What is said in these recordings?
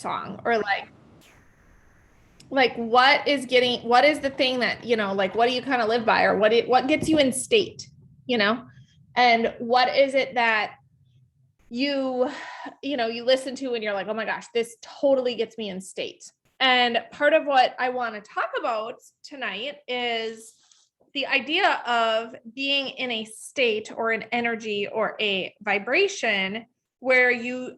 song, or like what is the thing that, like what do you kind of live by, or what gets you in state, and what is it that you listen to and you're like, oh my gosh, this totally gets me in state. And part of what I want to talk about tonight is the idea of being in a state or an energy or a vibration where you're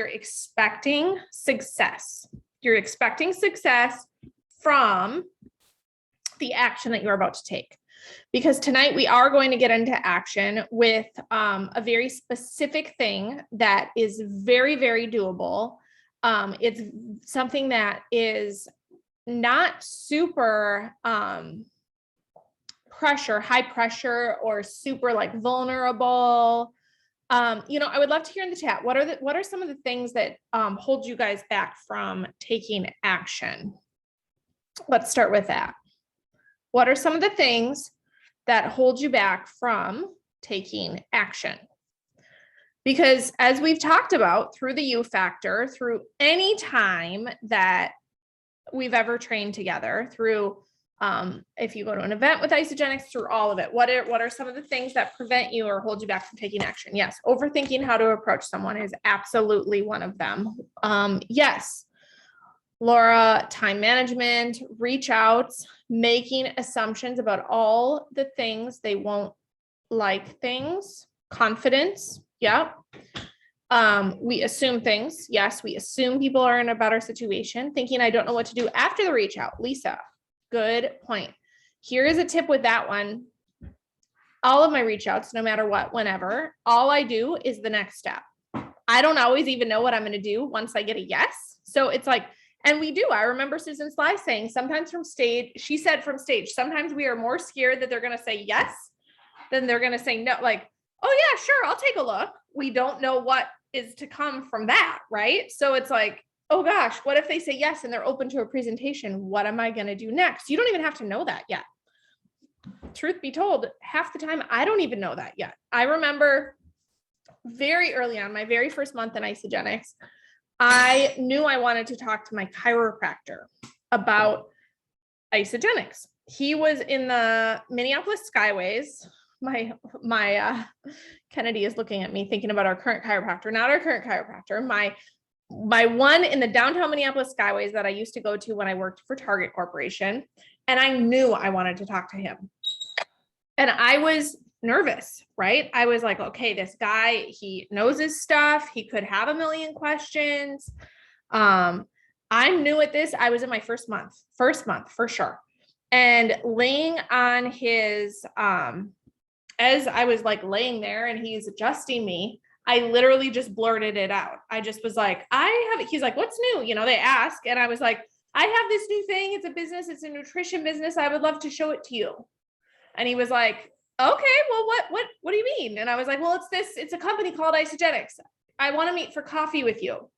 expecting success. You're expecting success from the action that you're about to take. Because tonight we are going to get into action with a very specific thing that is very, very doable. It's something that is not super high pressure, or super like vulnerable. I would love to hear in the chat, what are some of the things that hold you guys back from taking action? Let's start with that. What are some of the things that hold you back from taking action? Because as we've talked about through the U factor, through any time that we've ever trained together, through if you go to an event with Isogenics, through all of it, what are some of the things that prevent you or hold you back from taking action? Yes, overthinking how to approach someone is absolutely one of them. Yes, Laura, time management, reach outs, making assumptions about all the things they won't like things, confidence. Yeah. We assume things. Yes, we assume people are in a better situation, thinking I don't know what to do after the reach out. Lisa, good point. Here is a tip with that one. All of my reach outs, no matter what, whenever, all I do is the next step. I don't always even know what I'm going to do once I get a yes. So it's like, and we do. I remember Susan Sly saying sometimes from stage, she said from stage, sometimes we are more scared that they're going to say yes than they're going to say no. Like, oh yeah, sure, I'll take a look. We don't know what is to come from that, right? So it's like, oh gosh, what if they say yes and they're open to a presentation? What am I going to do next? You don't even have to know that yet. Truth be told, half the time, I don't even know that yet. I remember very early on, my very first month in Isogenics, I knew I wanted to talk to my chiropractor about Isogenics. He was in the Minneapolis Skyways. My Kennedy is looking at me thinking about our current chiropractor, not our current chiropractor. My one in the downtown Minneapolis Skyways that I used to go to when I worked for Target Corporation. And I knew I wanted to talk to him. And I was nervous, right? I was like, okay, this guy, he knows his stuff. He could have a million questions. I'm new at this. I was in my first month for sure. And laying on his, as I was like laying there and he's adjusting me, I literally just blurted it out. I just was like, he's like, what's new? They ask. And I was like, I have this new thing. It's a business. It's a nutrition business. I would love to show it to you. And he was like, okay, well, what do you mean? And I was like, well, it's a company called Isogenics. I want to meet for coffee with you.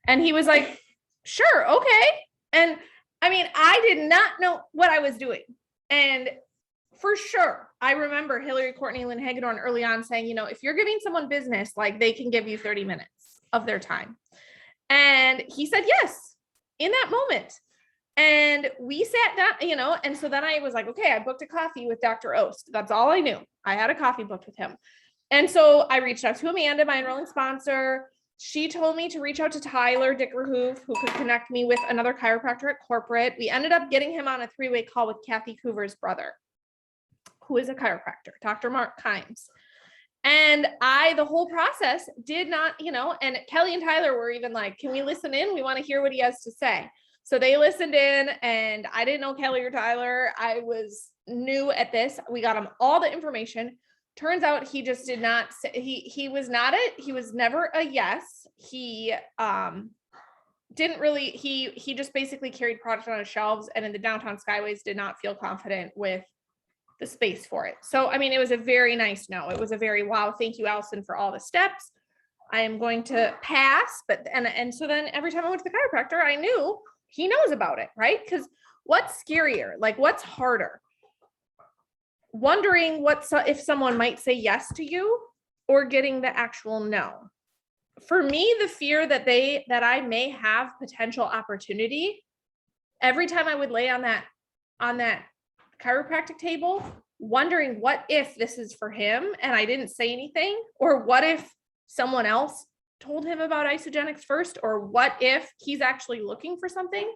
And he was like, sure. Okay. And I mean, I did not know what I was doing. And for sure, I remember Hillary Courtney Lynn Hagedorn early on saying, if you're giving someone business, like they can give you 30 minutes of their time. And he said, yes, in that moment. And we sat down, and so then I was like, okay, I booked a coffee with Dr. Ost. That's all I knew. I had a coffee booked with him. And so I reached out to Amanda, my enrolling sponsor. She told me to reach out to Tyler Dickerhoof, who could connect me with another chiropractor at corporate. We ended up getting him on a 3-way call with Kathy Coover's brother, who is a chiropractor, Dr. Mark Kimes. And the whole process did not, and Kelly and Tyler were even like, can we listen in? We want to hear what he has to say. So they listened in, and I didn't know Kelly or Tyler. I was new at this. We got him all the information. Turns out he just did not say, he was never a yes. He didn't really, he just basically carried product on his shelves, and in the downtown Skyways did not feel confident with the space for it. So, I mean, it was a very nice no. It was a very, wow, thank you, Allison, for all the steps. I am going to pass. And so then every time I went to the chiropractor, I knew he knows about it, right? Because what's scarier? Like, what's harder? Wondering if someone might say yes to you, or getting the actual no. for me, the fear that I may have potential opportunity, every time I would lay on that chiropractic table, wondering what if this is for him and I didn't say anything, or what if someone else told him about Isogenics first, or what if he's actually looking for something.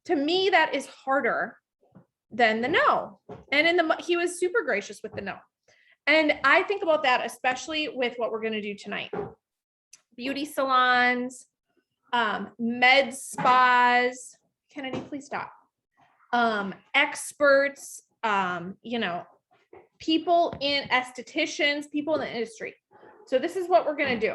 To me, that is harder than the no. And he was super gracious with the no. And I think about that, especially with what we're going to do tonight. Beauty salons, med spas. Kennedy, please stop. Experts, people in estheticians, people in the industry. So this is what we're going to do.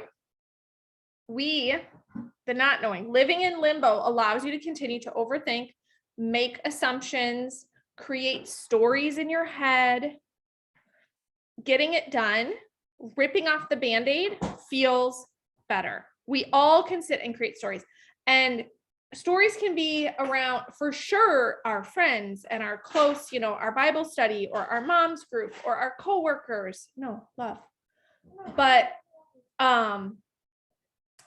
The not knowing, living in limbo allows you to continue to overthink, make assumptions, create stories in your head. Getting it done, ripping off the Band-Aid feels better. We all can sit and create stories, and stories can be around, for sure, our friends and our close, our Bible study or our mom's group or our coworkers. No, love. But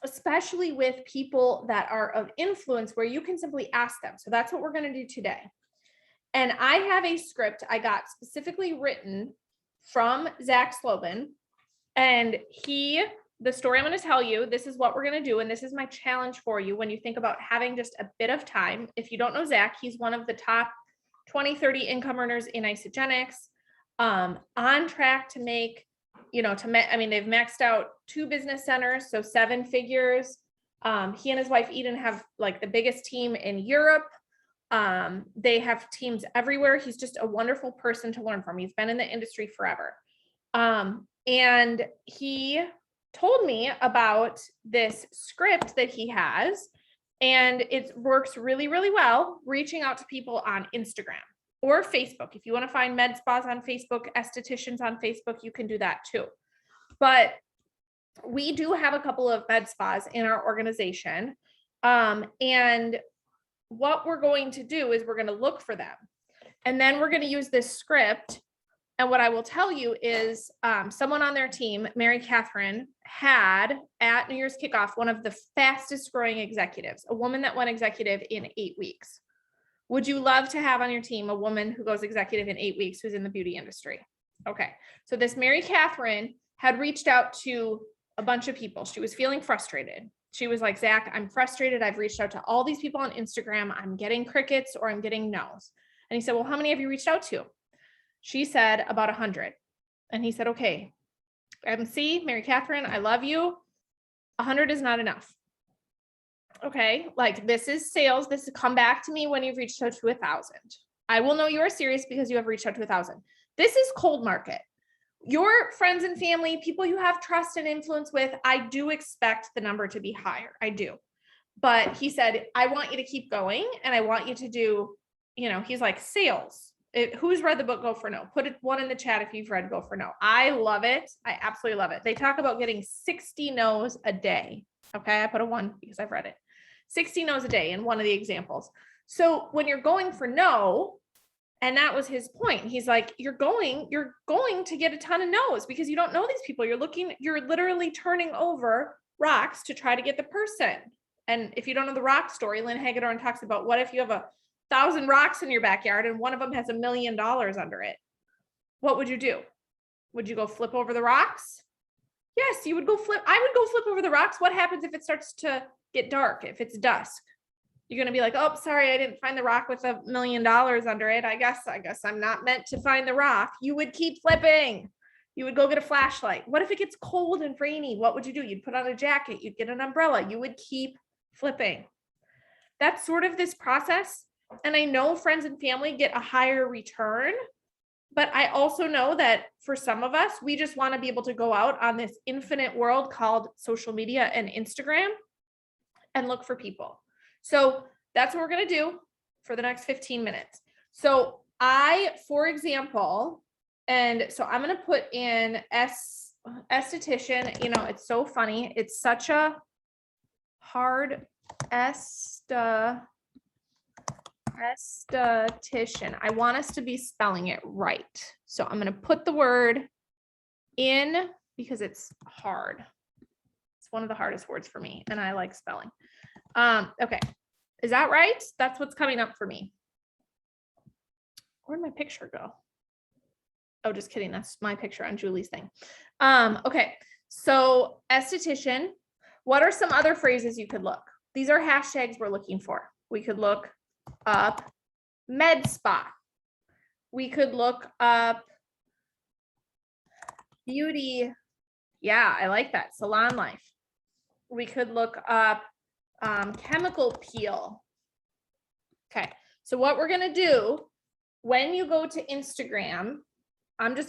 especially with people that are of influence where you can simply ask them. So that's what we're going to do today. And I have a script I got specifically written from Zach Slobin. And the story I'm going to tell you, this is what we're going to do. And this is my challenge for you when you think about having just a bit of time. If you don't know Zach, he's one of the top 20, 30 income earners in Isogenics, on track to make, they've maxed out 2 business centers, so 7 figures. He and his wife Eden have like the biggest team in Europe. They have teams everywhere. He's just a wonderful person to learn from. He's been in the industry forever. And he told me about this script that he has, and it works really, really well reaching out to people on Instagram or Facebook. If you want to find med spas on Facebook, estheticians on Facebook, you can do that too. But we do have a couple of med spas in our organization. And what we're going to do is we're going to look for them. And then we're going to use this script. And what I will tell you is someone on their team, Mary Catherine, had at New Year's kickoff one of the fastest growing executives, a woman that went executive in 8 weeks. Would you love to have on your team a woman who goes executive in 8 weeks who's in the beauty industry? Okay. So this Mary Catherine had reached out to a bunch of people. She was feeling frustrated. She was like, Zach, I'm frustrated. I've reached out to all these people on Instagram. I'm getting crickets or I'm getting no's. And he said, well, how many have you reached out to? She said about 100. And he said, okay, MC, Mary Catherine, I love you. 100 is not enough. Okay, like this is sales. This is come back to me when you've reached out to 1,000. I will know you are serious because you have reached out to 1,000. This is cold market. Your friends and family, people you have trust and influence with, I do expect the number to be higher. I do. But he said, I want you to keep going and I want you to do, he's like sales. Who's read the book Go for No? Put 1 in the chat if you've read Go for No. I love it. I absolutely love it. They talk about getting 60 no's a day. Okay, I put a 1 because I've read it. 60 no's a day in one of the examples. So when you're going for no, and that was his point. He's like, you're going to get a ton of no's because you don't know these people. You're literally turning over rocks to try to get the person. And if you don't know the rock story, Lynn Hagedorn talks about what if you have 1,000 rocks in your backyard and one of them has $1 million under it? What would you do? Would you go flip over the rocks? Yes, you would go flip. I would go flip over the rocks. What happens if it starts to get dark, if it's dusk? You're going to be like, oh, sorry, I didn't find the rock with $1 million under it. I guess I'm not meant to find the rock. You would keep flipping. You would go get a flashlight. What if it gets cold and rainy? What would you do? You'd put on a jacket. You'd get an umbrella. You would keep flipping. That's sort of this process. And I know friends and family get a higher return, but I also know that for some of us, we just want to be able to go out on this infinite world called social media and Instagram and look for people. So that's what we're going to do for the next 15 minutes. So for example, and so I'm going to put in esthetician, it's so funny. It's such a hard esthetician. I want us to be spelling it right. So I'm going to put the word in because it's hard. It's one of the hardest words for me, and I like spelling. Okay. Is that right? That's what's coming up for me. Where'd my picture go? Oh, just kidding. That's my picture on Julie's thing. Okay. So esthetician, what are some other phrases you could look? These are hashtags we're looking for. We could look up med spa. We could look up beauty. Yeah, I like that. Salon life. We could look up chemical peel. Okay. So what we're going to do when you go to Instagram, I'm going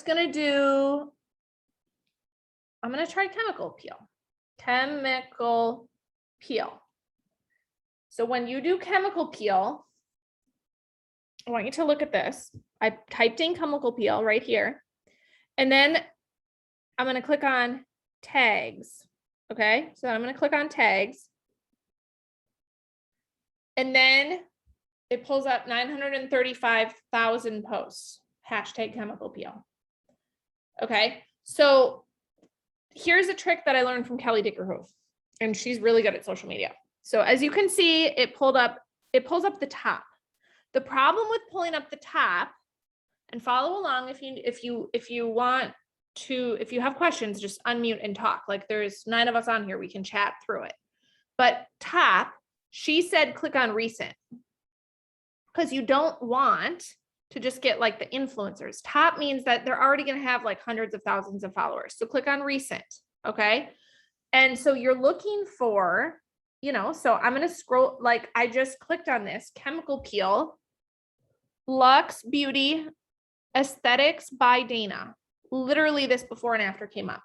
to try chemical peel. Chemical peel. So when you do chemical peel, I want you to look at this. I typed in chemical peel right here. And then I'm going to click on tags. Okay. So I'm going to click on tags. And then it pulls up 935,000 posts. Hashtag chemical peel. Okay. So here's a trick that I learned from Kelly Dickerhoof, and she's really good at social media. So as you can see, it pulls up the top. The problem with pulling up the top, and follow along if you want to, if you have questions, just unmute and talk. Like there's 9 of us on here, we can chat through it. But top, she said click on recent, because you don't want to just get like the influencers. Top means that they're already going to have like hundreds of thousands of followers. So click on recent. Okay. And so you're looking for, so I'm going to scroll, like I just clicked on this chemical peel, Luxe Beauty Aesthetics by Dana. Literally this before and after came up.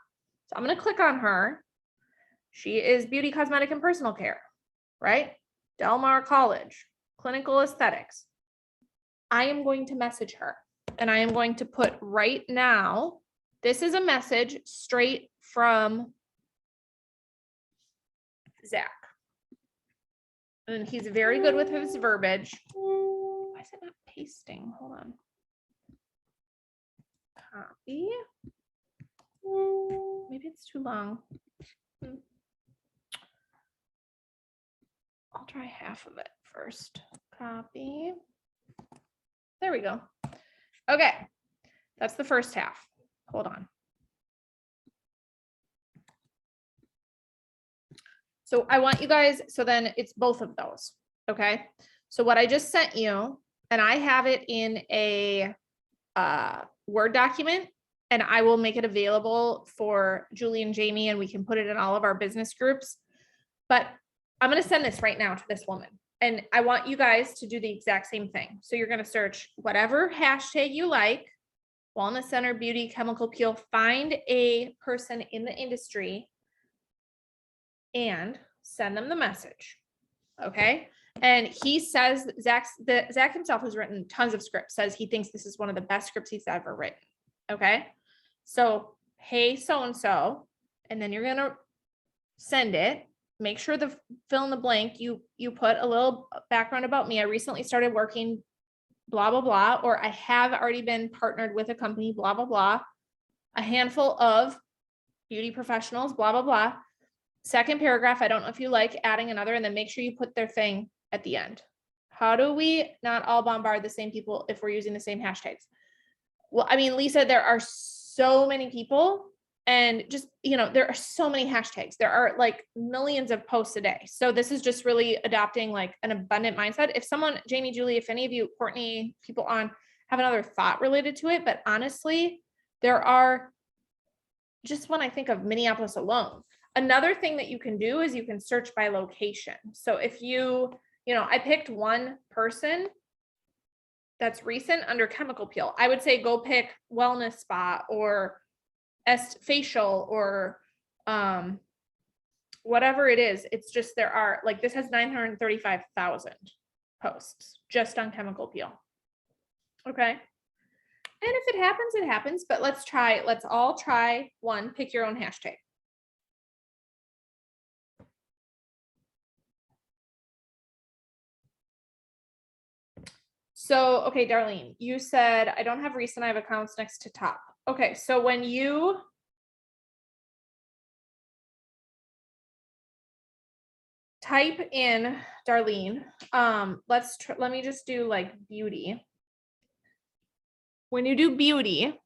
So I'm going to click on her. She is beauty, cosmetic, and personal care, right? Del Mar College, clinical aesthetics. I am going to message her, and I am going to put right now, this is a message straight from Zach. And he's very good with his verbiage. Why is it not pasting? Hold on. Copy. Maybe it's too long. I'll try half of it first. Copy. There we go. Okay. That's the first half. Hold on. So I want you guys, so then it's both of those. Okay. So what I just sent you, and I have it in a Word document, and I will make it available for Julie and Jamie, and we can put it in all of our business groups. But I'm going to send this right now to this woman. And I want you guys to do the exact same thing. So you're going to search whatever hashtag you like, wellness center, beauty, chemical peel, find a person in the industry and send them the message. Okay. And he says, Zach himself has written tons of scripts, says he thinks this is one of the best scripts he's ever written. Okay. So, hey, so-and-so, and then you're going to send it. Make sure the fill in the blank, you put a little background about me. I recently started working, blah, blah, blah, or I have already been partnered with a company, blah, blah, blah, a handful of beauty professionals, blah, blah, blah. Second paragraph, I don't know if you like adding another, and then make sure you put their thing at the end. How do we not all bombard the same people if we're using the same hashtags? Well, I mean, Lisa, there are so many people, and just, there are so many hashtags. There are like millions of posts a day. So this is just really adopting like an abundant mindset. If someone, Jamie, Julie, if any of you, Courtney, people on have another thought related to it, but honestly, there are, just when I think of Minneapolis alone, another thing that you can do is you can search by location. So if I picked one person that's recent under chemical peel, I would say go pick wellness spa or facial or whatever it is. It's just, there are like, this has 935,000 posts just on chemical peel. Okay. And if it happens, it happens, but let's all try one, pick your own hashtag. So, okay, Darlene, you said, I don't have recent, I have accounts next to top. Okay, so when you type in, Darlene, let me just do like beauty. When you do beauty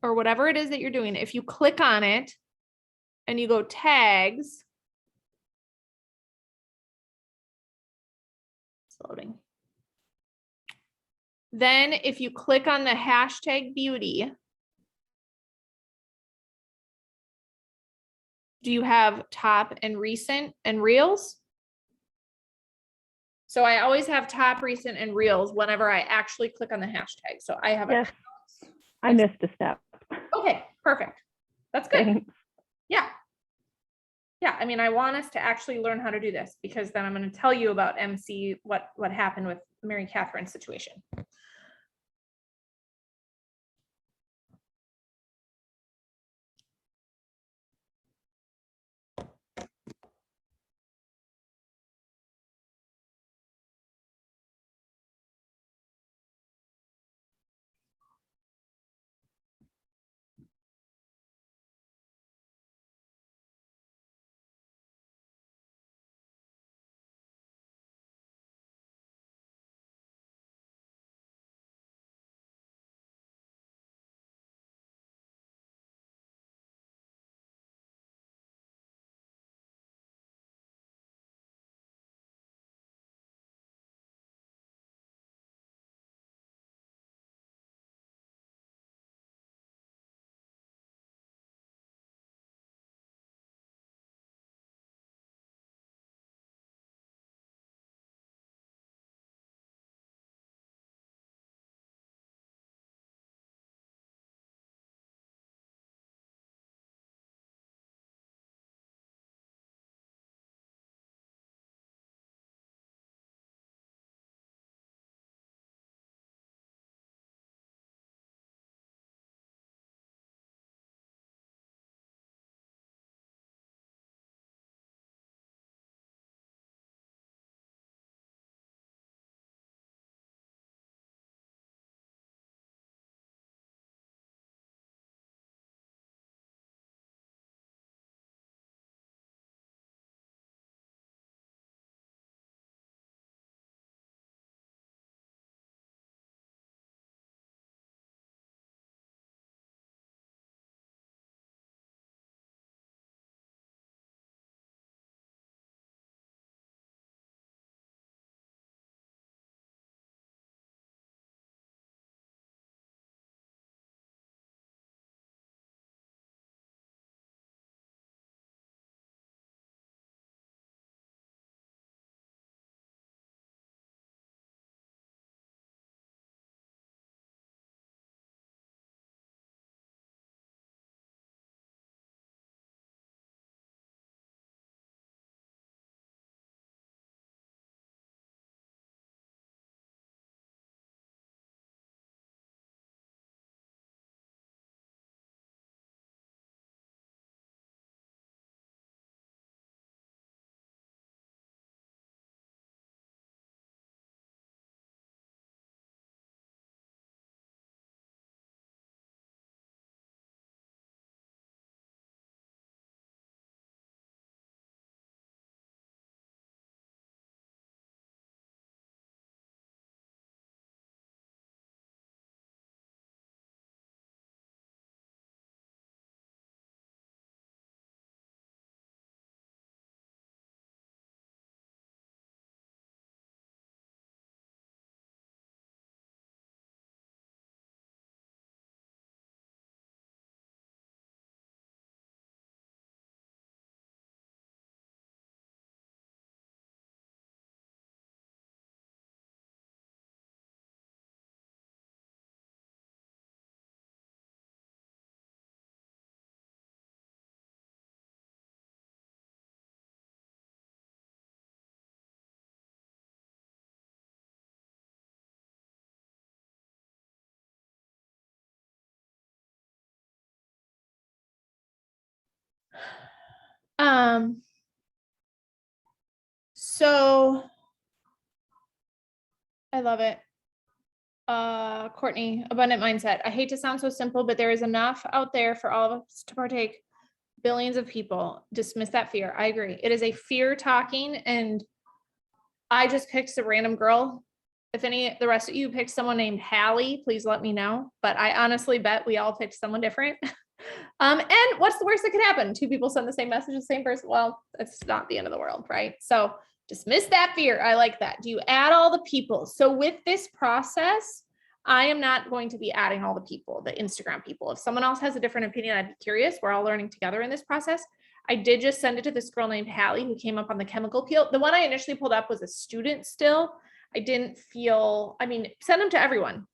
or whatever it is that you're doing, if you click on it and you go tags, it's loading. Then if you click on the hashtag beauty, do you have top and recent and reels? So I always have top, recent, and reels whenever I actually click on the hashtag. So I have Yes, I missed a step. Okay, perfect. That's good. Thanks. Yeah. Yeah, I mean, I want us to actually learn how to do this because then I'm going to tell you about MC, what happened with Mary Catherine's situation. So I love it. Courtney, abundant mindset. I hate to sound so simple, but there is enough out there for all of us to partake. billions of people. Dismiss that fear. I agree. It is a fear talking. And I just picked a random girl. If the rest of you picked someone named Hallie, please let me know. But I honestly bet we all picked someone different. And what's the worst that could happen? Two people send the same message to the same person. Well, it's not the end of the world, right? So dismiss that fear. I like that. Do you add all the people? So with this process, I am not going to be adding all the people, the Instagram people. If someone else has a different opinion, I'd be curious. We're all learning together in this process. I did just send it to this girl named Hallie who came up on the chemical peel. The one I initially pulled up was a student still. I didn't feel, send them to everyone.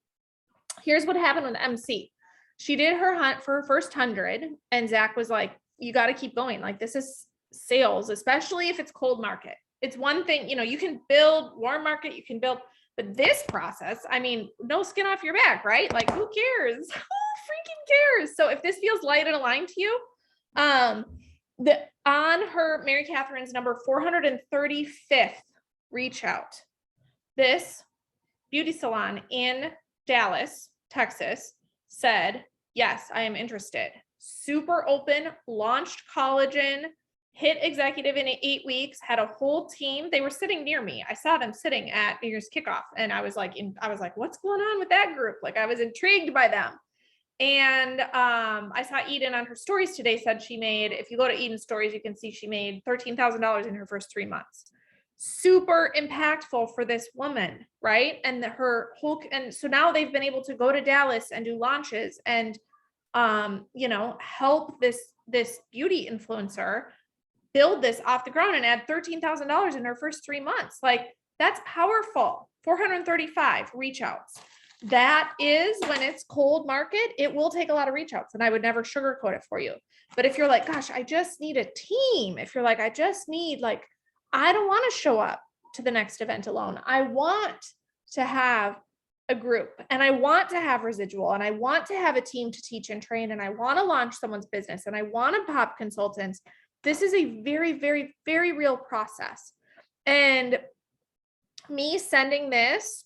Here's what happened with MC. She did her hunt for her first 100 and Zach was like, you got to keep going. Like this is sales, especially if it's cold market. It's one thing, you can build warm market, you can build, but this process, no skin off your back, right? Like who cares? Who freaking cares? So if this feels light and aligned to you, on her Mary Catherine's number 435th reach out, this beauty salon in Dallas, Texas said, yes, I am interested. Super open, launched Collagen, hit executive in 8 weeks, had a whole team. They were sitting near me. I saw them sitting at New Year's kickoff. And I was like, what's going on with that group? Like I was intrigued by them. And I saw Eden on her stories today said she made, if you go to Eden's stories, you can see she made $13,000 in her first 3 months. Super impactful for this woman, right? And and so now they've been able to go to Dallas and do launches and, help this beauty influencer build this off the ground and add $13,000 in her first 3 months. Like that's powerful. 435 reach outs. That is when it's cold market, it will take a lot of reach outs and I would never sugarcoat it for you. But if you're like, gosh, I just need a team. If you're like, I just need I don't want to show up to the next event alone. I want to have a group and I want to have residual and I want to have a team to teach and train and I want to launch someone's business and I want to pop consultants. This is a very, very, very real process. And me sending this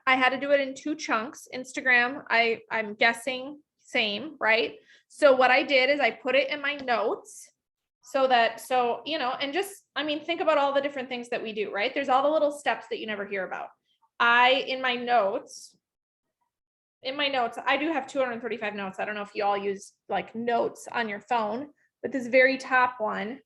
I had to do it in 2 chunks. Instagram, I'm guessing same, right? So what I did is I put it in my notes and just, think about all the different things that we do, right? There's all the little steps that you never hear about. In my notes, I do have 235 notes. I don't know if you all use like notes on your phone, but this very top one,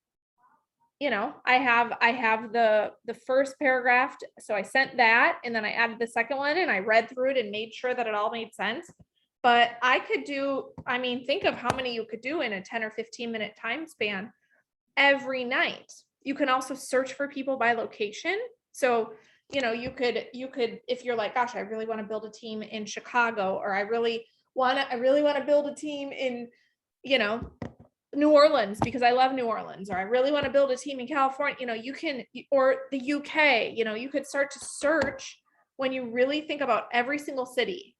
I have the first paragraph. So I sent that and then I added the second one and I read through it and made sure that it all made sense. But I could do, think of how many you could do in a 10 or 15 minute time span every night. You can also search for people by location. So, you could, if you're like, gosh, I really want to build a team in Chicago, or I really want to build a team in, New Orleans because I love New Orleans, or I really want to build a team in California, you can, or the UK, you could start to search when you really think about every single city,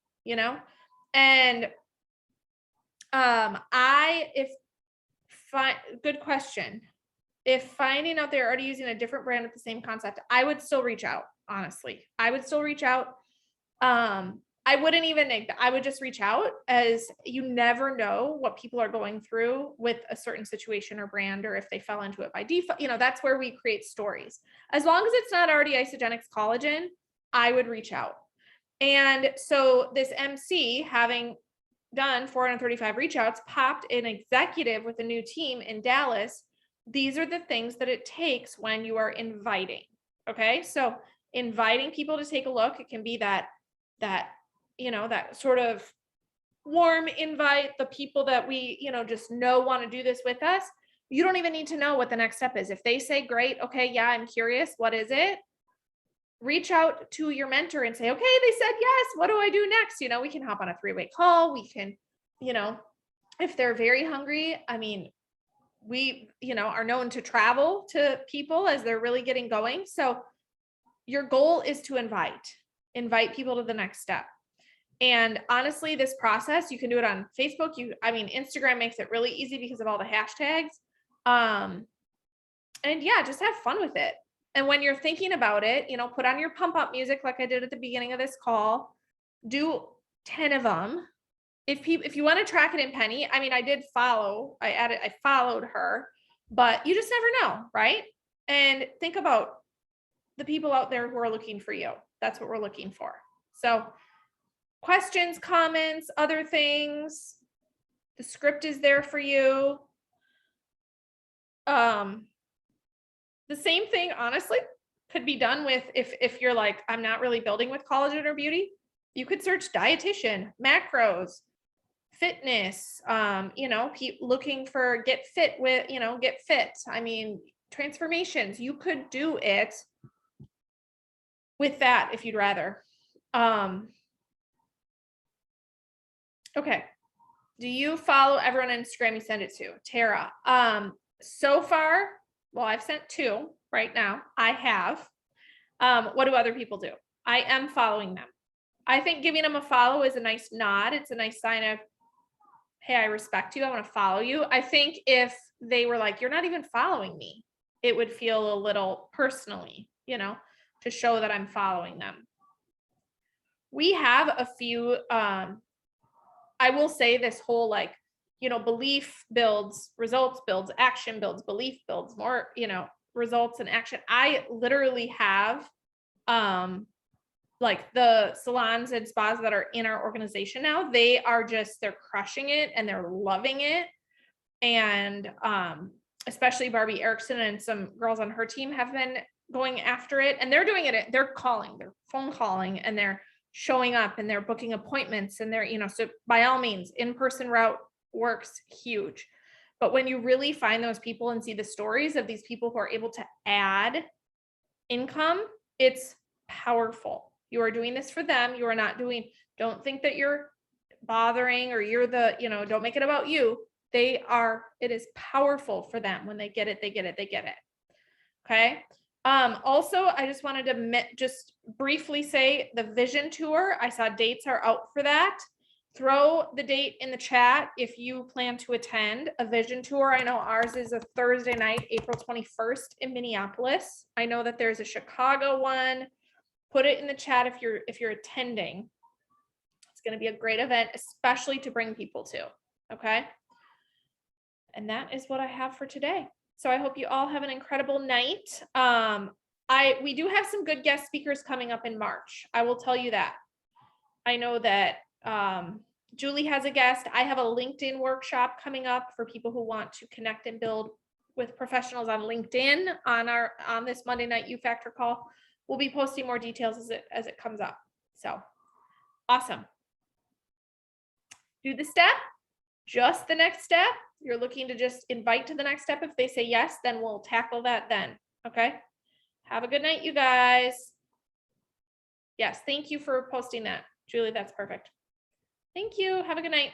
and good question. If finding out they're already using a different brand with the same concept, I would still reach out. Honestly, I would still reach out. I would just reach out, as you never know what people are going through with a certain situation or brand, or if they fell into it by default. That's where we create stories. As long as it's not already Isogenics Collagen, I would reach out. And so this MC, having done 435 reach outs, popped an executive with a new team in Dallas. These are the things that it takes when you are inviting. Okay. So inviting people to take a look, it can be that sort of warm invite, the people that we, just want to do this with us. You don't even need to know what the next step is. If they say, great, okay, yeah, I'm curious, what is it? Reach out to your mentor and say, okay, they said yes, what do I do next? We can hop on a 3-way call. We can, if they're very hungry, we, are known to travel to people as they're really getting going. So your goal is to invite people to the next step. And honestly, this process, you can do it on Facebook. Instagram makes it really easy because of all the hashtags. And yeah, just have fun with it. And when you're thinking about it, put on your pump up music like I did at the beginning of this call. Do 10 of them. if you want to track it in Penny, I mean, I followed her, but you just never know, right? And think about the people out there who are looking for you. That's what we're looking for. So questions, comments, other things, the script is there for you. The same thing, honestly, could be done with if you're like, I'm not really building with collagen or beauty, you could search dietitian, macros, fitness, keep looking for get fit with, get fit. I mean, transformations, you could do it with that if you'd rather. Okay. Do you follow everyone on Instagram you send it to? Tara. So far, well, I've sent 2 right now. I have. What do other people do? I am following them. I think giving them a follow is a nice nod. It's a nice sign of, hey, I respect you. I want to follow you. I think if they were like, you're not even following me, it would feel a little personally, to show that I'm following them. We have a few, I will say this whole belief builds, results builds, action builds, belief builds more, results and action. I literally have like the salons and spas that are in our organization now, they're crushing it and they're loving it. And especially Barbie Erickson and some girls on her team have been going after it, and they're doing it. They're phone calling, and they're showing up and they're booking appointments, and they're, so by all means, in-person route works huge. But when you really find those people and see the stories of these people who are able to add income, it's powerful. You are doing this for them. You are not don't think that you're bothering or you're don't make it about you. It is powerful for them. When they get it, they get it, they get it. Okay. Also, I just wanted to just briefly say the vision tour. I saw dates are out for that. Throw the date in the chat if you plan to attend a vision tour. I know ours is a Thursday night, April 21st in Minneapolis. I know that there's a Chicago one. Put it in the chat if you're attending. It's going to be a great event, especially to bring people to. Okay. And that is what I have for today. So I hope you all have an incredible night. We do have some good guest speakers coming up in March. I will tell you that. I know that Julie has a guest. I have a LinkedIn workshop coming up for people who want to connect and build with professionals on LinkedIn on this Monday night U Factor call. We'll be posting more details as it comes up. So awesome. Do the step, just the next step. You're looking to just invite to the next step. If they say yes, then we'll tackle that then. Okay. Have a good night, you guys. Yes. Thank you for posting that, Julie. That's perfect. Thank you. Have a good night.